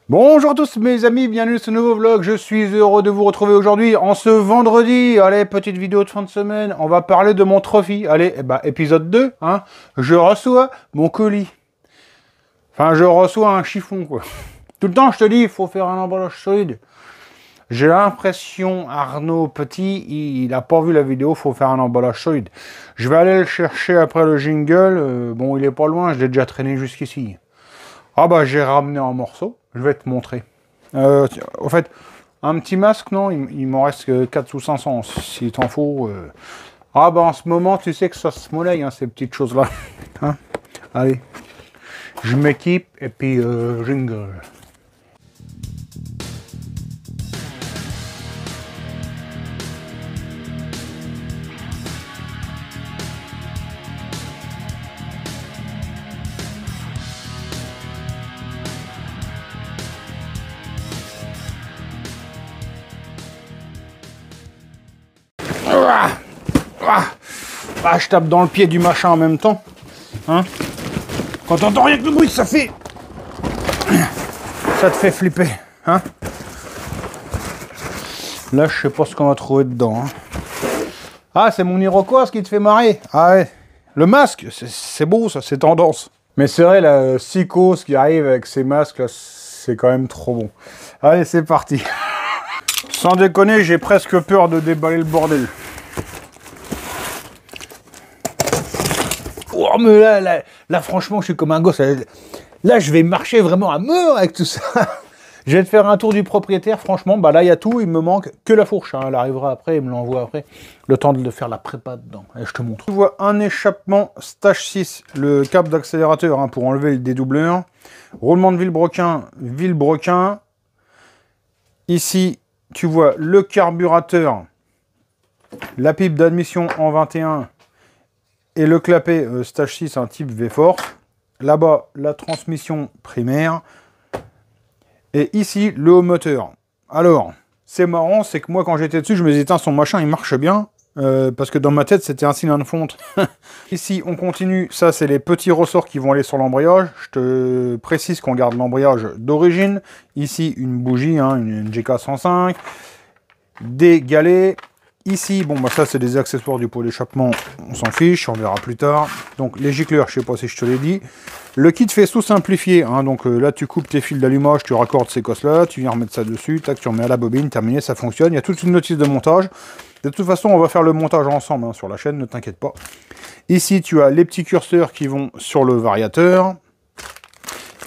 Bonjour à tous mes amis, bienvenue dans ce nouveau vlog. Je suis heureux de vous retrouver aujourd'hui en ce vendredi. Allez, petite vidéo de fin de semaine. On va parler de mon trophy. Allez, épisode 2, hein. Je reçois mon colis. Enfin, je reçois un chiffon, quoi. Tout le temps, je te dis, il faut faire un emballage solide. J'ai l'impression, Arnaud Petit, il n'a pas vu la vidéo, il faut faire un emballage solide. Je vais aller le chercher après le jingle. Bon, il est pas loin, je l'ai déjà traîné jusqu'ici. Ah bah, j'ai ramené un morceau. Je vais te montrer. Au fait, un petit masque, non, il m'en reste que 4 ou 500, si t'en faut. Ah bah en ce moment, tu sais que ça se monnaie, hein, ces petites choses-là. Hein, allez, je m'équipe et puis jingle. Ah, je tape dans le pied du machin en même temps. Hein, quand t'entends rien que le bruit, ça fait... Ça te fait flipper. Hein, là, je sais pas ce qu'on va trouver dedans. Hein. Ah, c'est mon Iroquois ce qui te fait marrer. Ah ouais. Le masque, c'est beau ça, c'est tendance. Mais c'est vrai, la psychose qui arrive avec ces masques, là, c'est quand même trop bon. Allez, c'est parti. Sans déconner, j'ai presque peur de déballer le bordel. Oh, mais là, franchement, je suis comme un gosse. Là, je vais marcher vraiment à mort avec tout ça. Je vais te faire un tour du propriétaire. Franchement, bah là, il y a tout. Il me manque que la fourche. Hein. Elle arrivera après. Il me l'envoie après. Le temps de faire la prépa dedans. Et je te montre. Tu vois un échappement Stage 6. Le câble d'accélérateur hein, pour enlever le dédoubleur. Roulement de vilebrequin. Ici, tu vois le carburateur. La pipe d'admission en 21. Et le clapet Stage 6, un type V-Force. Là-bas, la transmission primaire. Et ici, le haut moteur. Alors, c'est marrant, c'est que moi, quand j'étais dessus, je me disais, son machin, il marche bien. Parce que dans ma tête, c'était un cylindre de fonte. Ici, on continue. Ça, c'est les petits ressorts qui vont aller sur l'embrayage. Je te précise qu'on garde l'embrayage d'origine. Ici, une bougie, hein, une GK105. Des galets. Ici, bon, bah ça, c'est des accessoires du pot d'échappement. On s'en fiche, on verra plus tard. Donc, les gicleurs, je sais pas si je te l'ai dit. Le kit faisceau simplifié. Hein, donc, là, tu coupes tes fils d'allumage, tu raccordes ces cosses-là, tu viens remettre ça dessus, tac, tu remets à la bobine, terminé, ça fonctionne. Il y a toute une notice de montage. De toute façon, on va faire le montage ensemble hein, sur la chaîne, ne t'inquiète pas. Ici, tu as les petits curseurs qui vont sur le variateur.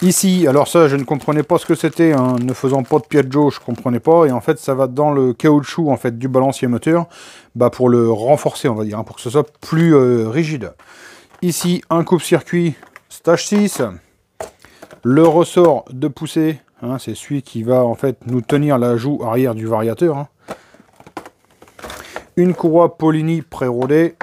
Ici, alors ça, je ne comprenais pas ce que c'était, hein, ne faisant pas de Piaggio, je ne comprenais pas, et en fait, ça va dans le caoutchouc en fait, du balancier moteur, bah, pour le renforcer, on va dire, hein, pour que ce soit plus rigide. Ici, un coupe-circuit Stage 6, le ressort de poussée, hein, c'est celui qui va en fait nous tenir la joue arrière du variateur. Hein. Une courroie Polini pré-rodée.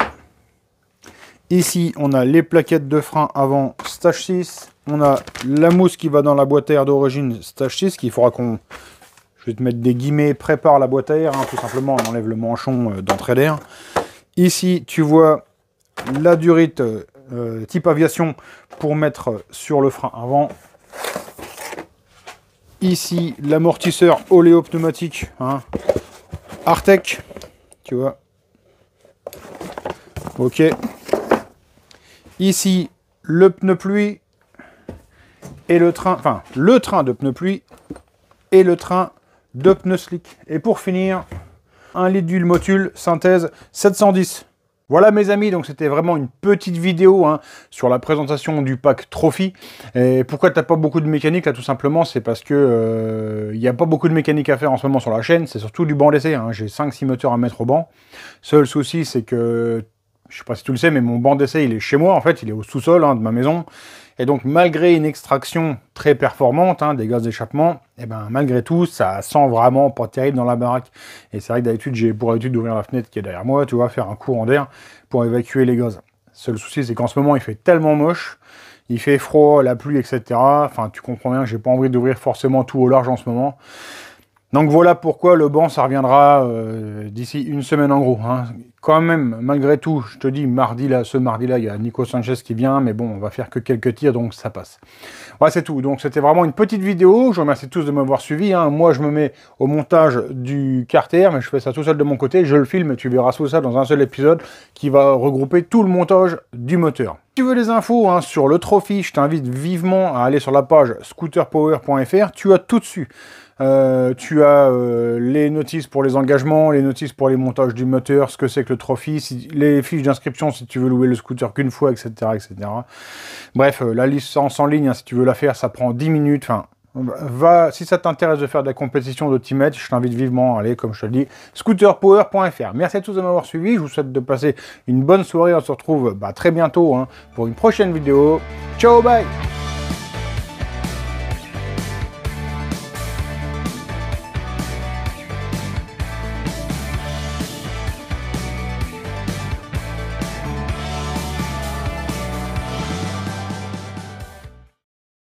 Ici, on a les plaquettes de frein avant Stage 6. On a la mousse qui va dans la boîte à air d'origine Stage 6, qu'il faudra qu'on... Je vais te mettre des guillemets, prépare la boîte à air, hein, tout simplement, on enlève le manchon d'entrée d'air. Ici, tu vois la durite type aviation pour mettre sur le frein avant. Ici, l'amortisseur oléopneumatique, hein, Artec, tu vois. Ok. Ici, le pneu pluie et le train, enfin, le train de pneu pluie et le train de pneu slick. Et pour finir, 1 litre d'huile Motul synthèse 710. Voilà mes amis, donc c'était vraiment une petite vidéo hein, sur la présentation du pack Trophy. Et pourquoi t'as pas beaucoup de mécanique là tout simplement, c'est parce que il n'y a pas beaucoup de mécanique à faire en ce moment sur la chaîne, c'est surtout du banc d'essai. Hein. J'ai 5-6 moteurs à mettre au banc. Seul souci c'est que, je sais pas si tu le sais, mais mon banc d'essai il est chez moi en fait, il est au sous-sol hein, de ma maison. Et donc malgré une extraction très performante hein, des gaz d'échappement, et ben malgré tout ça sent vraiment pas terrible dans la baraque. Et c'est vrai que d'habitude j'ai pour habitude d'ouvrir la fenêtre qui est derrière moi, tu vois, faire un courant d'air pour évacuer les gaz. Seul souci c'est qu'en ce moment il fait tellement moche, il fait froid, la pluie, etc. Enfin tu comprends bien que j'ai pas envie d'ouvrir forcément tout au large en ce moment. Donc voilà pourquoi le banc, ça reviendra d'ici une semaine en gros. Hein. Quand même, malgré tout, je te dis, ce mardi-là, il y a Nico Sanchez qui vient, mais bon, on va faire que quelques tirs, donc ça passe. Voilà, c'est tout. Donc c'était vraiment une petite vidéo. Je vous remercie tous de m'avoir suivi. Hein. Moi, je me mets au montage du Carter, mais je fais ça tout seul de mon côté. Je le filme et tu verras tout ça dans un seul épisode qui va regrouper tout le montage du moteur. Si tu veux les infos hein, sur le Trophy, je t'invite vivement à aller sur la page scooterpower.fr. Tu as tout dessus. Tu as les notices pour les engagements, les notices pour les montages du moteur, ce que c'est que le Trophy, les fiches d'inscription si tu veux louer le scooter qu'une fois, etc. etc. Bref, la licence en ligne, hein, si tu veux la faire, ça prend 10 minutes. Enfin, si ça t'intéresse de faire de la compétition de teammates, je t'invite vivement à aller, comme je te le dis, scooterpower.fr. Merci à tous de m'avoir suivi. Je vous souhaite de passer une bonne soirée. On se retrouve très bientôt hein, pour une prochaine vidéo. Ciao, bye!